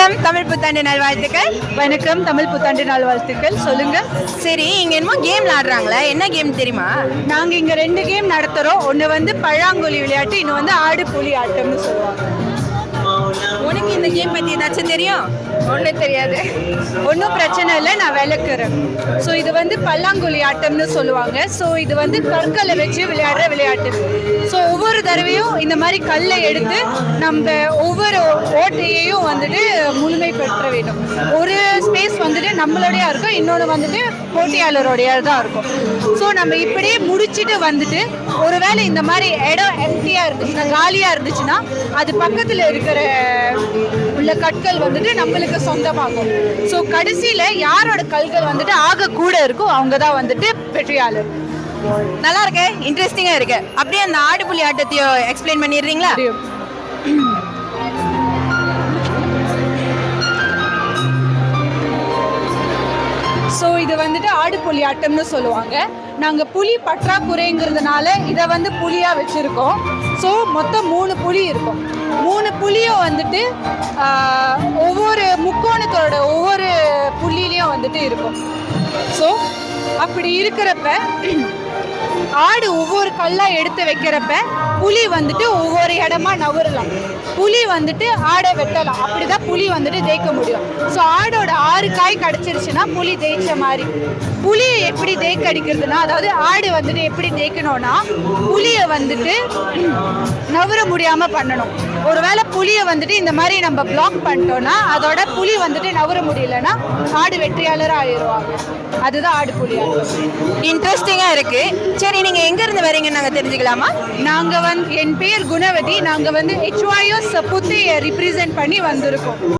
வணக்கம், தமிழ் புத்தாண்டு நல்வாழ்த்துக்கள். வணக்கம், தமிழ் புத்தாண்டு நல்வாழ்த்துக்கள். சொல்லுங்க. சரி, இங்க என்னமோ கேம் விளையாடுறாங்களே, என்ன கேம் தெரியுமா? நாங்க இங்க 2 கேம் நடத்துறோம். ஒன்னு வந்து பழாங்குழி விளையாட்டு, இன்னும் வந்து ஆடு புலி ஆட்டம்னு சொல்லுவாங்க. உனக்கு இந்த கேம் பத்தி ஏதாச்சும் தெரியும்? ஒன்றும் தெரியாது. ஒன்றும் பிரச்சனை இல்லை, நான் விளக்குறேன். ஸோ இது வந்து பல்லாங்குழி ஆட்டம்னு சொல்லுவாங்க. ஸோ இது வந்து கற்களை வச்சு விளையாடுற விளையாட்டு. ஸோ ஒவ்வொரு தடவையும் இந்த மாதிரி கல்லை எடுத்து நம்ம ஒவ்வொரு ஓட்டையையும் வந்துட்டு முழுமைப்படுத்த வேண்டும். ஒரு ஸ்பேஸ் வந்துட்டு நம்மளுடைய இருக்கும், இன்னொன்று வந்துட்டு போட்டியாளருடைய தான் இருக்கும். ஸோ நம்ம இப்படியே முடிச்சுட்டு வந்துட்டு ஒருவேளை இந்த மாதிரி இடம் எம்டியாக இருந்துச்சுன்னா, காலியாக இருந்துச்சுன்னா, அது பக்கத்தில் இருக்கிற உள்ள கற்கள் வந்துட்டு நம்மளுக்கு சொந்தமாகும். ஸோ கடைசியில் யாரோட கல்கள் வந்துட்டு ஆக கூட இருக்கும், அவங்க தான் வந்துட்டு வெற்றியாளர். நல்லா இருக்கு, இன்ட்ரெஸ்டிங்கா இருக்கு. அப்படியே அந்த ஆடு புலி ஆட்டத்தையும் எக்ஸ்பிளைன் பண்ணிடுறீங்களா? ஸோ இது வந்துட்டு ஆடு புலி ஆட்டம்னு சொல்லுவாங்க. நாங்கள் புலி பற்றாக்குறைங்கிறதுனால இதை வந்து புலியாக வச்சுருக்கோம். ஸோ மொத்தம் 3 புலி இருக்கும். 3 புலியும் வந்துட்டு ஒவ்வொரு முக்கோணத்தோட ஒவ்வொரு புள்ளிலையும் வந்துட்டு இருக்கும். ஸோ அப்படி இருக்கிறப்ப ஆடு ஒவ்வொரு கல்லாக எடுத்து வைக்கிறப்ப புலி வந்துட்டு ஒவ்வொரு இடமா நவரலாம். புலி வந்துட்டு ஆடை வெட்டலாம். அப்படிதான் புலி வந்துட்டு ஜெயிக்க முடியும். ஸோ ஆடோட 6 காய் கிடச்சிருச்சுன்னா புலி ஜெயிச்ச மாதிரி. புலியை எப்படி ஜெயிக்க அடிக்கிறதுனா, அதாவது ஆடு வந்துட்டு எப்படி ஜெயிக்கணும்னா, புலியை வந்துட்டு நவர முடியாமல் பண்ணணும். ஒருவேளை புலியை வந்துட்டு இந்த மாதிரி நம்ம பிளாக் பண்ணிட்டோம்னா, அதோட புலி வந்துட்டு நவர முடியலன்னா ஆடு வெற்றியாளராக ஆயிடுவாங்க. அதுதான் ஆடு புலி. இன்ட்ரெஸ்டிங்கா இருக்கு. சரி, நீங்க எங்க இருந்து வரீங்கன்னு நாங்க தெரிஞ்சுக்கலாமா? நாங்க வந்து, என் பேர் குணவதி. நாங்க வந்து HYS புத்தையை ரிப்ரசென்ட் பண்ணி வந்திருக்கோம்.